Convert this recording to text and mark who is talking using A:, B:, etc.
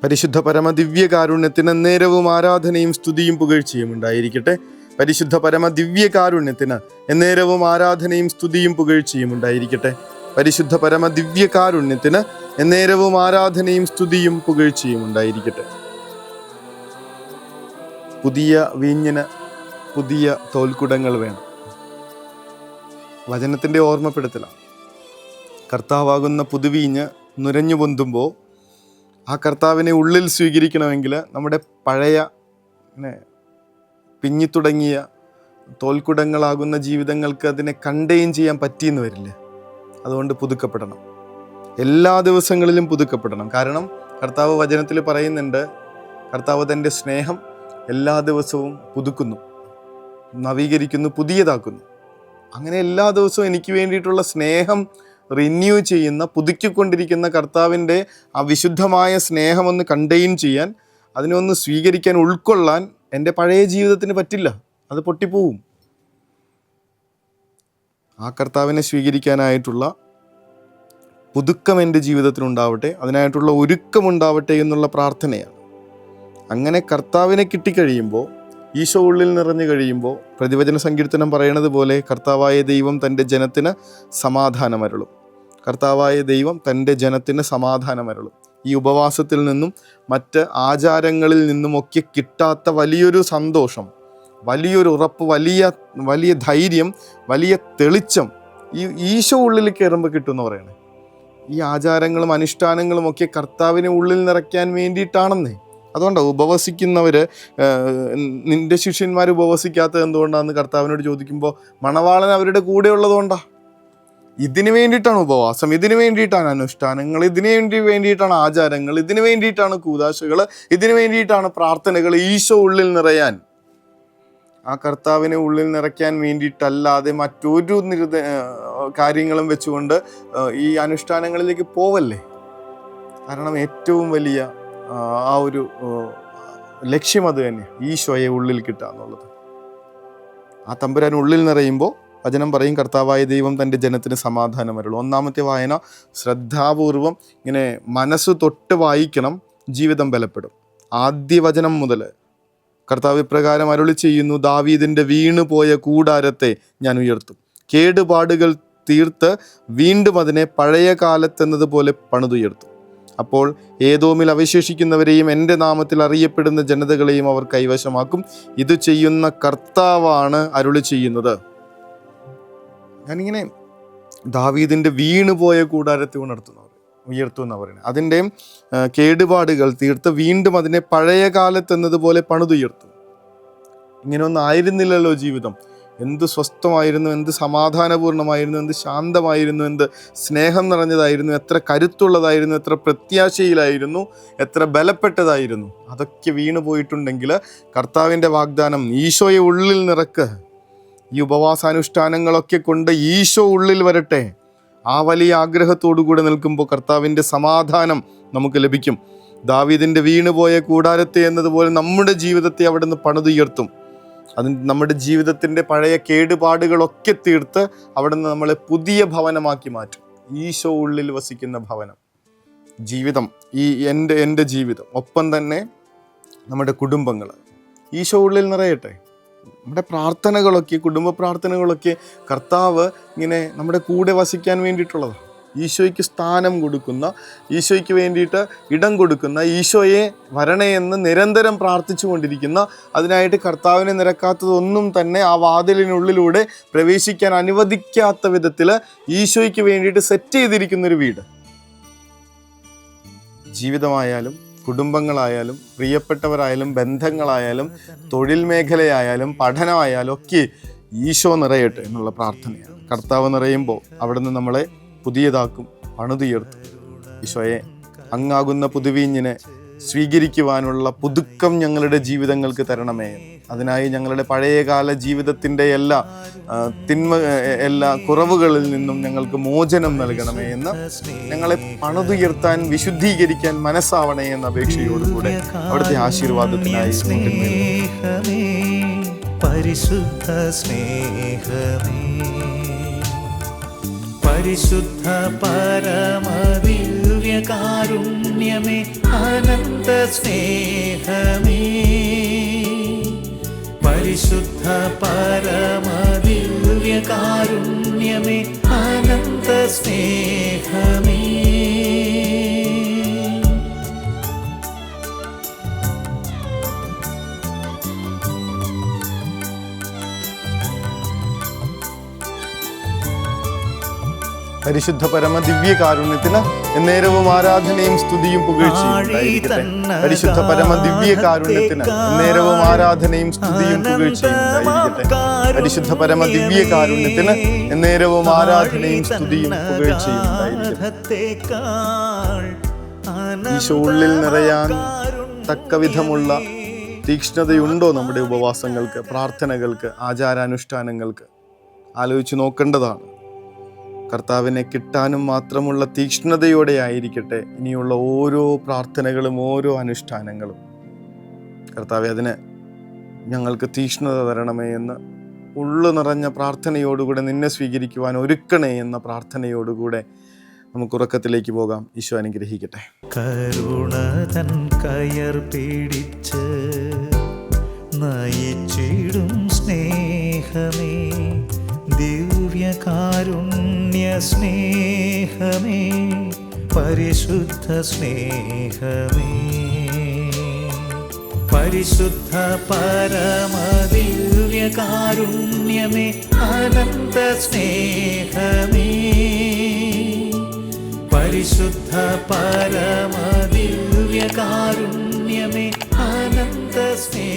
A: പരിശുദ്ധ പരമ ദിവ്യകാരുണ്യത്തിന് എന്നേരവും ആരാധനയും സ്തുതിയും പുകഴ്ചയും ഉണ്ടായിരിക്കട്ടെ. പരിശുദ്ധ പരമ ദിവ്യകാരുണ്യത്തിന് എന്നേരവും ആരാധനയും സ്തുതിയും പുകഴ്ചയും ഉണ്ടായിരിക്കട്ടെ. പരിശുദ്ധ പരമ ദിവ്യകാരുണ്യത്തിന് എന്നേരവും ആരാധനയും സ്തുതിയും പുകഴ്ചയും ഉണ്ടായിരിക്കട്ടെ. പുതിയ വീഞ്ഞിന് പുതിയ തോൽക്കുടങ്ങൾ വേണം. വചനത്തിൻ്റെ ഓർമ്മപ്പെടുത്തലാണ്. കർത്താവാകുന്ന പുതുവീഞ്ഞ് നുരഞ്ഞു പൊന്തുമ്പോൾ ആ കർത്താവിനെ ഉള്ളിൽ സ്വീകരിക്കണമെങ്കിൽ നമ്മുടെ പഴയ പിഞ്ഞിത്തുടങ്ങിയ തോൽക്കുടങ്ങളാകുന്ന ജീവിതങ്ങൾക്ക് അതിനെ കണ്ടെയ്ൻ ചെയ്യാൻ പറ്റിയെന്ന് വരില്ല. അതുകൊണ്ട് പുതുക്കപ്പെടണം. എല്ലാ ദിവസങ്ങളിലും പുതുക്കപ്പെടണം. കാരണം കർത്താവ് വചനത്തിൽ പറയുന്നുണ്ട്, കർത്താവ് തൻ്റെ സ്നേഹം എല്ലാ ദിവസവും പുതുക്കുന്നു, നവീകരിക്കുന്നു, പുതിയതാക്കുന്നു. അങ്ങനെ എല്ലാ ദിവസവും എനിക്ക് വേണ്ടിയിട്ടുള്ള സ്നേഹം റിന്യൂ ചെയ്യുന്ന, പുതുക്കിക്കൊണ്ടിരിക്കുന്ന കർത്താവിൻ്റെ ആ വിശുദ്ധമായ സ്നേഹമൊന്ന് കണ്ടെയ്ൻ ചെയ്യാൻ, അതിനൊന്ന് സ്വീകരിക്കാൻ, ഉൾക്കൊള്ളാൻ എൻ്റെ പഴയ ജീവിതത്തിന് പറ്റില്ല. അത് പൊട്ടിപ്പോവും. ആ കർത്താവിനെ സ്വീകരിക്കാനായിട്ടുള്ള പുതുക്കം എൻ്റെ ജീവിതത്തിനുണ്ടാവട്ടെ, അതിനായിട്ടുള്ള ഒരുക്കമുണ്ടാവട്ടെ എന്നുള്ള പ്രാർത്ഥനയാണ്. അങ്ങനെ കർത്താവിനെ കിട്ടിക്കഴിയുമ്പോൾ, ഈശോ ഉള്ളിൽ നിറഞ്ഞു കഴിയുമ്പോൾ, പ്രതിവചന സങ്കീർത്തനം പറയണത് പോലെ കർത്താവായ ദൈവം തൻ്റെ ജനത്തിന് സമാധാനമരുളും. കർത്താവായ ദൈവം തൻ്റെ ജനത്തിന് സമാധാനമരുളും. ഈ ഉപവാസത്തിൽ നിന്നും മറ്റ് ആചാരങ്ങളിൽ നിന്നുമൊക്കെ കിട്ടാത്ത വലിയൊരു സന്തോഷം, വലിയൊരു ഉറപ്പ്, വലിയ ധൈര്യം, വലിയ തെളിച്ചം ഈ ഈശോ ഉള്ളിൽ കയറുമ്പോൾ കിട്ടുമെന്ന് പറയണേ. ഈ ആചാരങ്ങളും അനുഷ്ഠാനങ്ങളും ഒക്കെ കർത്താവിനെ ഉള്ളിൽ നിറയ്ക്കാൻ വേണ്ടിയിട്ടാണെന്നേ. അതുകൊണ്ടാണ് ഉപവസിക്കുന്നവർ, നിൻ്റെ ശിഷ്യന്മാർ ഉപവസിക്കാത്തത് എന്തുകൊണ്ടാണെന്ന് കർത്താവിനോട് ചോദിക്കുമ്പോൾ മണവാളൻ അവരുടെ കൂടെ ഉള്ളതുകൊണ്ടാണ്. ഇതിനു വേണ്ടിയിട്ടാണ് ഉപവാസം, ഇതിനു വേണ്ടിയിട്ടാണ് അനുഷ്ഠാനങ്ങൾ, ഇതിനു വേണ്ടിയിട്ടാണ് ആചാരങ്ങൾ, ഇതിനു വേണ്ടിയിട്ടാണ് കൂദാശകൾ, ഇതിനു വേണ്ടിയിട്ടാണ് പ്രാർത്ഥനകൾ. ഈശോ ഉള്ളിൽ നിറയാൻ, ആ കർത്താവിനെ ഉള്ളിൽ നിറയ്ക്കാൻ വേണ്ടിയിട്ടല്ലാതെ മറ്റൊരു കാര്യങ്ങളും വെച്ചുകൊണ്ട് ഈ അനുഷ്ഠാനങ്ങളിലേക്ക് പോവല്ലേ. കാരണം ഏറ്റവും വലിയ ആ ഒരു ലക്ഷ്യം അത് തന്നെ, ഈശോയെ ഉള്ളിൽ കിട്ടുക എന്നുള്ളത്. ആ തമ്പുരാൻ ഉള്ളിൽ നിറയുമ്പോൾ വചനം പറയും, കർത്താവായ ദൈവം തൻ്റെ ജനത്തിന് സമാധാനമരുള്ളൂ. ഒന്നാമത്തെ വായന ശ്രദ്ധാപൂർവം ഇങ്ങനെ മനസ്സ് തൊട്ട് വായിക്കണം, ജീവിതം ബലപ്പെടും. ആദ്യ വചനം മുതൽ കർത്താവ് ഇപ്രകാരം അരുളി ചെയ്യുന്നു, ദാവീദിൻ്റെ വീണുപോയ കൂടാരത്തെ ഞാൻ ഉയർത്തും, കേടുപാടുകൾ തീർത്ത് വീണ്ടും അതിനെ പഴയ കാലത്തെന്നതുപോലെ പണിതുയർത്തും. അപ്പോൾ ഏദോമിൽ അവശേഷിക്കുന്നവരെയും എൻ്റെ നാമത്തിൽ അറിയപ്പെടുന്ന ജനതകളെയും അവർ കൈവശമാക്കും. ഇത് ചെയ്യുന്ന കർത്താവാണ് അരുളി ചെയ്യുന്നത്. ഞാനിങ്ങനെ ദാവീദിൻ്റെ വീണുപോയ കൂടാരത്തെ ഉയർത്തും എന്നാണ് പറയുന്നത്. അതിൻ്റെ കേടുപാടുകൾ തീർത്ത് വീണ്ടും അതിനെ പഴയ കാലത്തെന്നതുപോലെ പണിതുയർത്തും. ഇങ്ങനെയൊന്നും ആയിരുന്നില്ലല്ലോ ജീവിതം. എന്ത് സ്വസ്ഥമായിരുന്നു, എന്ത് സമാധാനപൂർണമായിരുന്നു, എന്ത് ശാന്തമായിരുന്നു, എന്ത് സ്നേഹം നിറഞ്ഞതായിരുന്നു, എത്ര കരുത്തുള്ളതായിരുന്നു, എത്ര പ്രത്യാശയിലായിരുന്നു, എത്ര ബലപ്പെട്ടതായിരുന്നു. അതൊക്കെ വീണു പോയിട്ടുണ്ടെങ്കിൽ കർത്താവിൻ്റെ വാഗ്ദാനം, ഈശോയെ ഉള്ളിൽ നിറക്ക്. ഈ ഉപവാസാനുഷ്ഠാനങ്ങളൊക്കെ കൊണ്ട് ഈശോ ഉള്ളിൽ വരട്ടെ. ആ വലിയ ആഗ്രഹത്തോടു കൂടെ നിൽക്കുമ്പോൾ കർത്താവിൻ്റെ സമാധാനം നമുക്ക് ലഭിക്കും. ദാവീദിൻ്റെ വീണുപോയ കൂടാരത്തെ എന്നതുപോലെ നമ്മുടെ ജീവിതത്തെ അവിടുന്ന് പണിതുയർത്തും. അതിന് നമ്മുടെ ജീവിതത്തിൻ്റെ പഴയ കേടുപാടുകളൊക്കെ തീർത്ത് അവിടുന്ന് നമ്മളെ പുതിയ ഭവനമാക്കി മാറ്റും. ഈശോ ഉള്ളിൽ വസിക്കുന്ന ഭവനം, ജീവിതം, ഈ എൻ്റെ ജീവിതം, ഒപ്പം തന്നെ നമ്മുടെ കുടുംബങ്ങൾ ഈശോ ഉള്ളിൽ നിറയട്ടെ. നമ്മുടെ പ്രാർത്ഥനകളൊക്കെ, കുടുംബ പ്രാർത്ഥനകളൊക്കെ കർത്താവ് ഇങ്ങനെ നമ്മുടെ കൂടെ വസിക്കാൻ വേണ്ടിയിട്ടുള്ളതാണ്. ഈശോയ്ക്ക് സ്ഥാനം കൊടുക്കുന്ന, ഈശോയ്ക്ക് വേണ്ടിയിട്ട് ഇടം കൊടുക്കുന്ന, ഈശോയെ വരണേ എന്ന് നിരന്തരം പ്രാർത്ഥിച്ചു കൊണ്ടിരിക്കുന്ന, അതിനായിട്ട് കർത്താവിനെ നിരക്കാത്തതൊന്നും തന്നെ ആ വാതിലിനുള്ളിലൂടെ പ്രവേശിക്കാൻ അനുവദിക്കാത്ത വിധത്തിൽ ഈശോയ്ക്ക് വേണ്ടിയിട്ട് സെറ്റ് ചെയ്തിരിക്കുന്നൊരു വീട്. ജീവിതമായാലും കുടുംബങ്ങളായാലും പ്രിയപ്പെട്ടവരായാലും ബന്ധങ്ങളായാലും തൊഴിൽ മേഖലയായാലും പഠനമായാലും ഒക്കെ ഈശോ നിറയട്ടെ എന്നുള്ള പ്രാർത്ഥനയാണ്. കർത്താവ് നിറയുമ്പോൾ അവിടുന്ന് നമ്മളെ പുതിയതാക്കും, പണിതുയർത്തും. ഈശോയെ, അങ്ങാകുന്ന പുതുവീഞ്ഞിനെ സ്വീകരിക്കുവാനുള്ള പുതുക്കം ഞങ്ങളുടെ ജീവിതങ്ങൾക്ക് തരണമേ. അതിനായി ഞങ്ങളുടെ പഴയകാല ജീവിതത്തിൻ്റെ എല്ലാ കുറവുകളിൽ നിന്നും ഞങ്ങൾക്ക് മോചനം നൽകണമേ എന്ന്, ഞങ്ങളെ പണിതുയർത്താൻ, വിശുദ്ധീകരിക്കാൻ മനസ്സാവണേ എന്ന അപേക്ഷയോടുകൂടെ അവിടുത്തെ ആശീർവാദത്തിനായി
B: പരിശുദ്ധ സ്നേഹമേ, പരിശുദ്ധ പരമദിവ്യകാരുണ്യ കാരുണ്യമേ അനന്ത സ്നേഹമേ പരിശുദ്ധ പരമദിവ്യ കാരുണ്യമേ അനന്ത സ്നേഹമേ
A: പരിശുദ്ധ പരമ ദിവ്യ കാരുണ്യത്തിന് എന്നേരവും ആരാധനയും സ്തുതിയും പുകഴ്ചയും ഉണ്ടായിരിക്കട്ടെ. പരിശുദ്ധ പരമ ദിവ്യ കാരുണ്യത്തിന് എന്നേരവും ആരാധനയും സ്തുതിയും പുകഴ്ചയും ഉണ്ടായിരിക്കട്ടെ. പരിശുദ്ധ പരമ ദിവ്യ കാരുണ്യത്തിന് എന്നേരവും ആരാധനയും സ്തുതിയും പുകഴ്ചയും ഉണ്ടായിരിക്കട്ടെ. ഈശോ ഉള്ളിൽ നിറയാൻ തക്കവിധമുള്ള തീക്ഷ്ണതയുണ്ടോ നമ്മുടെ ഉപവാസങ്ങൾക്ക്, പ്രാർത്ഥനകൾക്ക്, ആചാരാനുഷ്ഠാനങ്ങൾക്ക്? ആലോചിച്ച് നോക്കേണ്ടതാണ്. കർത്താവിനെ കിട്ടാനും മാത്രമുള്ള തീക്ഷ്ണതയോടെ ആയിരിക്കട്ടെ ഇനിയുള്ള ഓരോ പ്രാർത്ഥനകളും ഓരോ അനുഷ്ഠാനങ്ങളും. കർത്താവെ, അതിന് ഞങ്ങൾക്ക് തീക്ഷ്ണത തരണമേ എന്ന് ഉള്ളു നിറഞ്ഞ പ്രാർത്ഥനയോടുകൂടെ നിന്നെ സ്വീകരിക്കുവാൻ ഒരുക്കണേ എന്ന പ്രാർത്ഥനയോടുകൂടെ നമുക്ക് ഉറക്കത്തിലേക്ക് പോകാം. ഈശോ അനുഗ്രഹിക്കട്ടെ.
B: കരുണതൻ കയർ പിടിച്ച് നയിച്ചിടും സ്നേഹമേ ദിവ്യകാരുണ്യ സ്നേഹമേ പരിശുദ്ധ സ്നേഹമേ പരിശുദ്ധ പരമദിവ്യകാരുണ്യമേ അനന്ത സ്നേഹമേ പരിശുദ്ധ പരമദിവ്യകാരുണ്യമേ അനന്ത സ്നേഹമേ